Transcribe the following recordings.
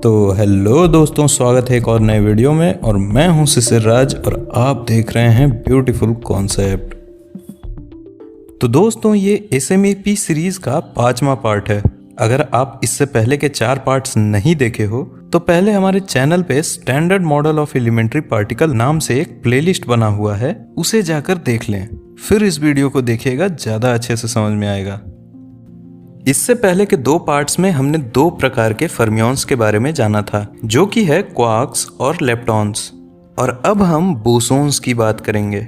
तो हेलो दोस्तों, स्वागत है एक और नए वीडियो में। और मैं हूं शिशिर राज और आप देख रहे हैं ब्यूटीफुल कॉन्सेप्ट। तो दोस्तों, ये SMEP सीरीज का 5वां पार्ट है। अगर आप इससे पहले के 4 पार्ट्स नहीं देखे हो तो पहले हमारे चैनल पे standard model of elementary particle नाम से एक प्लेलिस्ट बना हुआ है, उसे जाकर देख लें। फिर इस वीडियो को देखिएगा, ज़्यादा अच्छे से समझ में आएगा। इससे पहले के 2 पार्ट्स में हमने 2 प्रकार के फर्मियॉन्स के बारे में जाना था, जो कि है क्वार्क्स और लेप्टॉन्स। और अब हम बोसोन्स की बात करेंगे।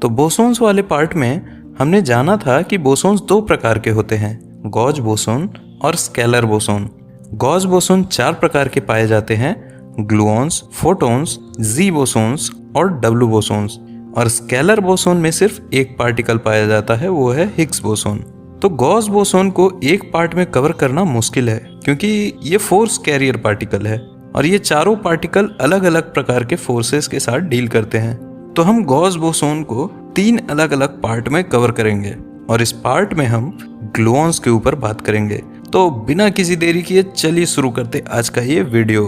तो बोसोन्स वाले पार्ट में हमने जाना था कि बोसोन्स 2 प्रकार के होते हैं, गॉज बोसोन और स्केलर बोसोन। गॉज बोसोन 4 प्रकार के पाए जाते हैं, ग्लूऑन्स, फोटॉन्स, जी बोसोन्स और डब्ल्यू बोसोन्स। और स्केलर बोसोन में सिर्फ एक पार्टिकल पाया जाता है, वो है हिग्स बोसोन। तो गॉस बोसोन को एक पार्ट में कवर करना मुश्किल है, क्योंकि ये फोर्स कैरियर पार्टिकल है और ये चारों पार्टिकल अलग अलग प्रकार के फोर्सेस के साथ डील करते हैं। तो हम गॉस बोसोन को 3 अलग अलग पार्ट में कवर करेंगे और इस पार्ट में हम ग्लूऑन्स के ऊपर बात करेंगे। तो बिना किसी देरी किए चलिए शुरू करते आज का ये वीडियो।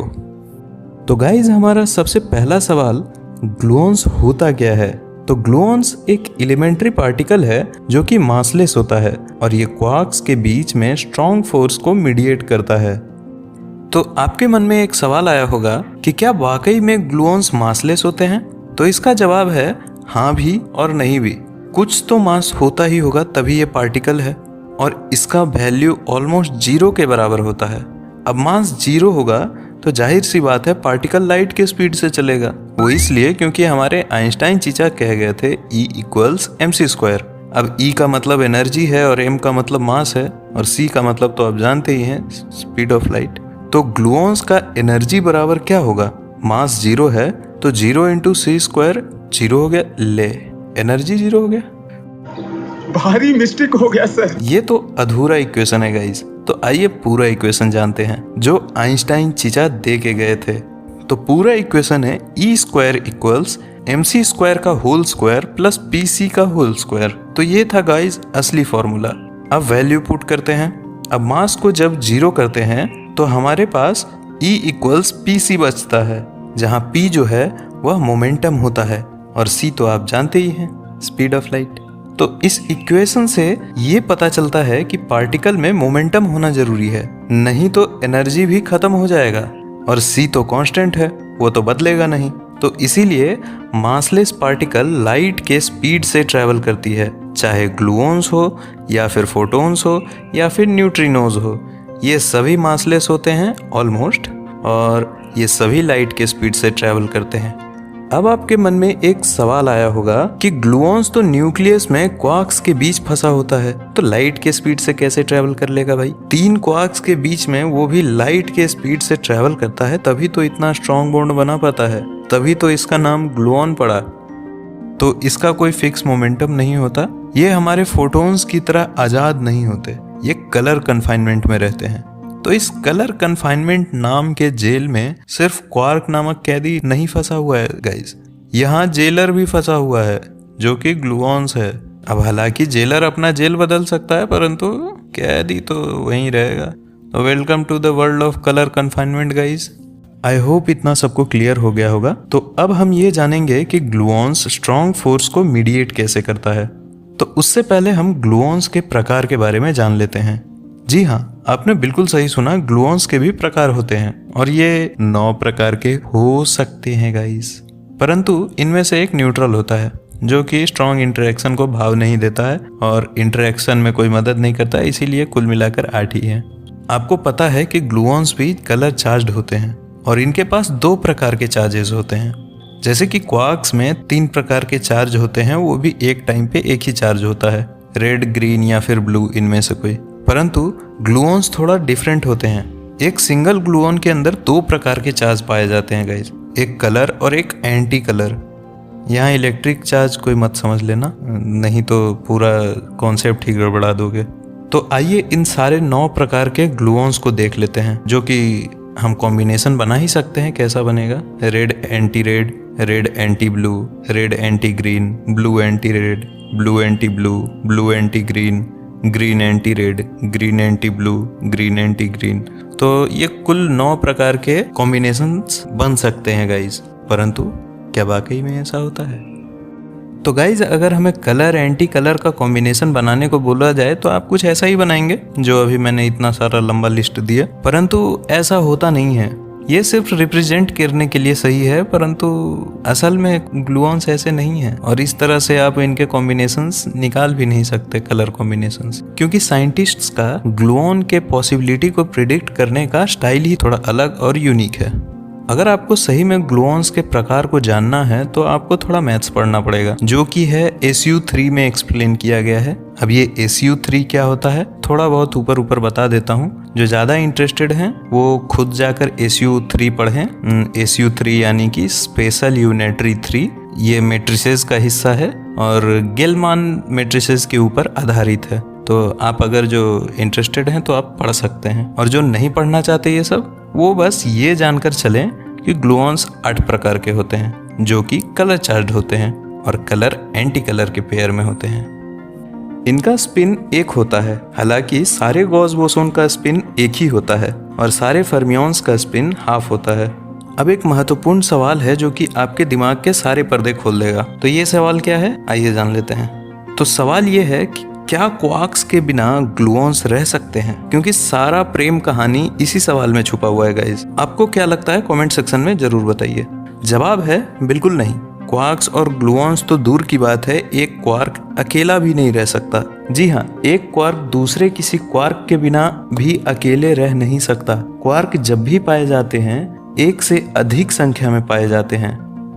तो गाइज, हमारा सबसे पहला सवाल, ग्लूऑन्स होता क्या है? तो ग्लूऑन्स एक एलिमेंट्री पार्टिकल है जो कि मासलेस होता है और ये क्वार्क्स के बीच में स्ट्रॉन्ग फोर्स को मीडिएट करता है। तो आपके मन में एक सवाल आया होगा कि क्या वाकई में ग्लूऑन्स मासलेस होते हैं? तो इसका जवाब है हाँ भी और नहीं भी। कुछ तो मास होता ही होगा तभी ये पार्टिकल है, और इसका वैल्यू ऑलमोस्ट 0 के बराबर होता है। अब मास 0 होगा तो जाहिर सी बात है पार्टिकल लाइट के स्पीड से चलेगा। वो इसलिए क्योंकि हमारे आइंस्टाइन चीचा कह गए थे E = mc²। अब E का मतलब एनर्जी है और M का मतलब मास है और C का मतलब तो आप जानते ही हैं, स्पीड ऑफ लाइट। तो ग्लूऑन्स का एनर्जी बराबर क्या होगा? मास 0 है तो 0 × c² 0 हो गया, ले एनर्जी 0 हो गया। भारी मिस्टेक हो गया सर। ये तो अधूरा इक्वेशन है गाइस। तो आइए पूरा इक्वेशन जानते हैं जो आइंस्टाइन चीचा दे के गए थे। तो पूरा इक्वेशन है E² = mc² का होल स्क्वायर प्लस pc का होल स्क्वायर। तो ये था गाइस असली फॉर्मूला। अब वैल्यू पुट करते हैं। अब मास को जब 0 करते हैं तो हमारे पास E = pc बचता है, जहाँ p जो है वह मोमेंटम होता है और c तो आप जानते ही हैं, स्पीड ऑफ लाइट। तो इस इक्वेशन से ये पता चलता है कि पार्टिकल में मोमेंटम होना जरूरी है, नहीं तो एनर्जी भी खत्म हो जाएगा। और c तो कांस्टेंट है, वो तो बदलेगा नहीं। तो इसीलिए मासलेस पार्टिकल लाइट के स्पीड से ट्रैवल करती है, चाहे ग्लूऑन्स हो या फिर फोटॉन्स हो या फिर न्यूट्रिनोज हो। ये सभी मासलेस होते हैं ऑलमोस्ट, और ये सभी लाइट के स्पीड से ट्रैवल करते हैं। अब आपके मन में एक सवाल आया होगा कि ग्लूऑन्स तो न्यूक्लियस में क्वार्क्स के बीच फंसा होता है, तो लाइट के स्पीड से कैसे ट्रैवल कर लेगा भाई? 3 क्वार्क्स के बीच में, वो भी लाइट के स्पीड से ट्रैवल करता है, तभी तो इतना स्ट्रॉन्ग बॉन्ड बना पाता है, तभी तो इसका नाम ग्लूऑन पड़ा। तो इसका कोई फिक्स मोमेंटम नहीं होता। ये हमारे फोटॉन्स की तरह आजाद नहीं होते, ये कलर कन्फाइनमेंट में रहते हैं। तो इस कलर कन्फाइनमेंट नाम के जेल में सिर्फ क्वार्क नामक कैदी नहीं फंसा हुआ है गाइस, यहाँ जेलर भी फंसा हुआ है जो कि ग्लूऑन्स है। अब हालांकि जेलर अपना जेल बदल सकता है, परंतु कैदी तो वहीं रहेगा। तो welcome to the world of colour confinement guys. I hope इतना सबको क्लियर हो गया होगा। तो अब हम ये जानेंगे कि ग्लूऑन्स स्ट्रॉन्ग फोर्स को मीडिएट कैसे करता है। तो उससे पहले हम ग्लूऑन्स के प्रकार के बारे में जान लेते हैं। जी हाँ, आपने बिल्कुल सही सुना, ग्लूऑन्स के भी प्रकार होते हैं और ये 9 प्रकार के हो सकते हैं गाइस। परंतु इनमें से एक न्यूट्रल होता है जो कि स्ट्रॉन्ग इंटरेक्शन को भाव नहीं देता है और इंटरेक्शन में कोई मदद नहीं करता है, इसीलिए कुल मिलाकर 8 ही है। आपको पता है कि ग्लूऑन्स भी कलर चार्ज्ड होते हैं और इनके पास 2 प्रकार के चार्जेस होते हैं। जैसे कि क्वार्क्स में 3 प्रकार के चार्ज होते हैं, वो भी एक टाइम पे एक ही चार्ज होता है, रेड, ग्रीन या फिर ब्लू, इनमें से कोई। परंतु ग्लूऑन्स थोड़ा डिफरेंट होते हैं। एक सिंगल ग्लूऑन के अंदर 2 प्रकार के चार्ज पाए जाते हैं गाइस, एक कलर और एक एंटी कलर। यहाँ इलेक्ट्रिक चार्ज कोई मत समझ लेना, नहीं तो पूरा कॉन्सेप्ट ही गड़बड़ा दोगे। तो आइए इन सारे 9 प्रकार के ग्लूऑन्स को देख लेते हैं, जो कि हम कॉम्बिनेशन बना ही सकते हैं। कैसा बनेगा? Red anti red, red anti blue, red anti green, blue anti red, blue anti blue, blue anti green, green anti red, green anti blue, green anti green. तो ये कुल 9 प्रकार के कॉम्बिनेशंस बन सकते हैं गाइज, परंतु क्या वाकई में ऐसा होता है? तो गाइज अगर हमें कलर एंटी कलर का कॉम्बिनेशन बनाने को बोला जाए तो आप कुछ ऐसा ही बनाएंगे जो अभी मैंने इतना सारा लंबा लिस्ट दिया, परंतु ऐसा होता नहीं है। ये सिर्फ रिप्रेजेंट करने के लिए सही है, परंतु असल में ग्लूऑन्स ऐसे नहीं है और इस तरह से आप इनके कॉम्बिनेशंस निकाल भी नहीं सकते, कलर कॉम्बिनेशंस, क्योंकि साइंटिस्ट्स का ग्लूऑन के पॉसिबिलिटी को प्रिडिक्ट करने का स्टाइल ही थोड़ा अलग और यूनिक है। अगर आपको सही में ग्लूऑन्स के प्रकार को जानना है तो आपको थोड़ा मैथ्स पढ़ना पड़ेगा, जो कि है SU3 में एक्सप्लेन किया गया है। अब ये SU3 क्या होता है थोड़ा बहुत ऊपर बता देता हूँ, जो ज़्यादा इंटरेस्टेड हैं वो खुद जाकर SU3 पढ़ें। SU3 यानी कि स्पेशल यूनिटरी 3, ये मैट्रिसेस का हिस्सा है और गेलमान मैट्रिसेस के ऊपर आधारित है। तो आप अगर जो इंटरेस्टेड हैं तो आप पढ़ सकते हैं, और जो नहीं पढ़ना चाहते ये सब, वो बस ये जानकर चलें कि ग्लूऑन्स 8 प्रकार के होते हैं, जो कि कलर चार्ज होते हैं और कलर एंटी कलर के पेयर में होते हैं। इनका स्पिन एक होता है, हालांकि सारे गॉस बोसोन का स्पिन एक ही होता है और सारे फर्मियोन्स का स्पिन हाफ होता है। अब एक महत्वपूर्ण सवाल है जो कि आपके दिमाग के सारे पर्दे खोल देगा। तो ये सवाल क्या है, आइए जान लेते हैं। तो सवाल ये है कि क्या क्वार्क्स के बिना ग्लूऑन्स रह सकते हैं? क्योंकि सारा प्रेम कहानी इसी सवाल में छुपा हुआ है गाइज। आपको क्या लगता है कमेंट सेक्शन में जरूर बताइए। जवाब है बिल्कुल नहीं। क्वार्क्स और ग्लूऑन्स तो दूर की बात है, एक क्वार्क अकेला भी नहीं रह सकता। जी हाँ, एक क्वार्क दूसरे किसी क्वार्क के बिना भी अकेले रह नहीं सकता। क्वार्क जब भी पाए जाते हैं, एक से अधिक संख्या में पाए जाते हैं।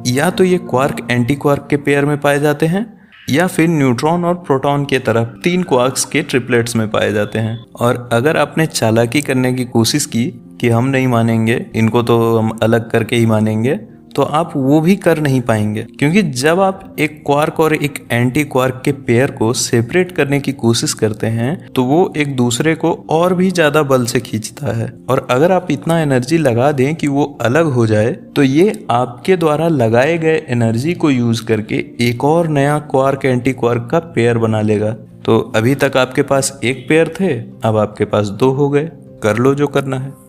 या तो ये क्वार्क एंटी क्वार्क के पेयर में पाए जाते हैं, या फिर न्यूट्रॉन और प्रोटॉन के तरफ 3 क्वार्क्स के ट्रिपलेट्स में पाए जाते हैं। और अगर आपने चालाकी करने की कोशिश की कि हम नहीं मानेंगे, इनको तो हम अलग करके ही मानेंगे, तो आप वो भी कर नहीं पाएंगे, क्योंकि जब आप एक क्वार्क और एक एंटी क्वार्क के पेयर को सेपरेट करने की कोशिश करते हैं तो वो एक दूसरे को और भी ज्यादा बल से खींचता है। और अगर आप इतना एनर्जी लगा दें कि वो अलग हो जाए, तो ये आपके द्वारा लगाए गए एनर्जी को यूज करके एक और नया क्वार्क एंटी क्वार्क का पेयर बना लेगा। तो अभी तक आपके पास एक पेयर थे, अब आपके पास 2 हो गए। कर लो जो करना है।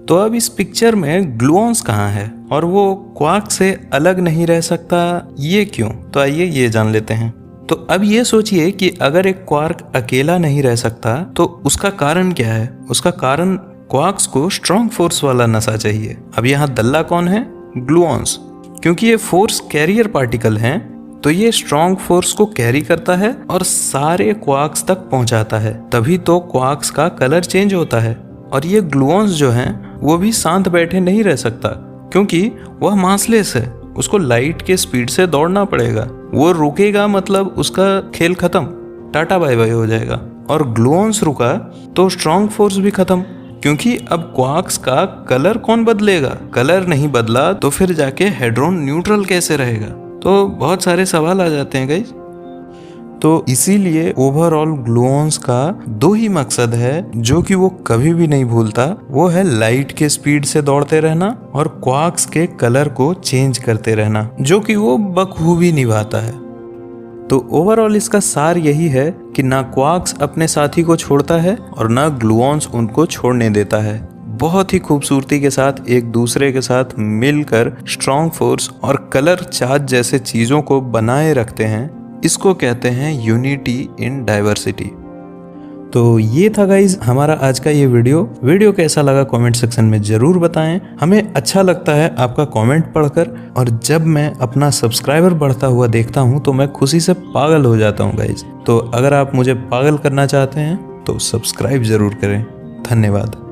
तो अब इस पिक्चर में ग्लूऑन्स कहाँ है और वो क्वार्क से अलग नहीं रह सकता, ये क्यों? तो आइए ये जान लेते हैं। तो अब ये सोचिए कि अगर एक क्वार्क अकेला नहीं रह सकता तो उसका कारण क्या है? उसका कारण क्वार्क्स को स्ट्रॉन्ग फोर्स वाला नशा चाहिए। अब यहाँ दल्ला कौन है? ग्लूऑन्स। क्योंकि ये फोर्स कैरियर पार्टिकल हैं, तो ये स्ट्रॉन्ग फोर्स को कैरी करता है और सारे क्वार्क्स तक पहुंचाता है, तभी तो क्वार्क्स का कलर चेंज होता है। और ये ग्लूऑन्स जो हैं वो भी शांत बैठे नहीं रह सकता, क्योंकि वह मासलेस है, उसको लाइट के स्पीड से दौड़ना पड़ेगा। वो रुकेगा मतलब उसका खेल खत्म, टाटा बाय बाय हो जाएगा। और ग्लूऑन्स रुका तो स्ट्रॉन्ग फोर्स भी खत्म, क्योंकि अब क्वार्क्स का कलर कौन बदलेगा? कलर नहीं बदला तो फिर जाके हेड्रोन न्यूट्रल कैसे रहेगा? तो बहुत सारे सवाल आ जाते हैं गाइस। तो इसीलिए ओवरऑल ग्लूऑन्स का 2 ही मकसद है जो कि वो कभी भी नहीं भूलता, वो है लाइट के स्पीड से दौड़ते रहना और क्वार्क्स के कलर को चेंज करते रहना, जो कि वो बखूबी निभाता है। तो ओवरऑल इसका सार यही है कि ना क्वार्क्स अपने साथी को छोड़ता है और ना ग्लूऑन्स उनको छोड़ने देता है। बहुत ही खूबसूरती के साथ एक दूसरे के साथ मिलकर स्ट्रॉन्ग फोर्स और कलर चार्ज जैसे चीजों को बनाए रखते हैं। इसको कहते हैं यूनिटी इन डाइवर्सिटी। तो ये था गाइज हमारा आज का ये वीडियो कैसा लगा कमेंट सेक्शन में जरूर बताएं। हमें अच्छा लगता है आपका कमेंट पढ़कर, और जब मैं अपना सब्सक्राइबर बढ़ता हुआ देखता हूँ तो मैं खुशी से पागल हो जाता हूँ गाइज। तो अगर आप मुझे पागल करना चाहते हैं तो सब्सक्राइब जरूर करें। धन्यवाद।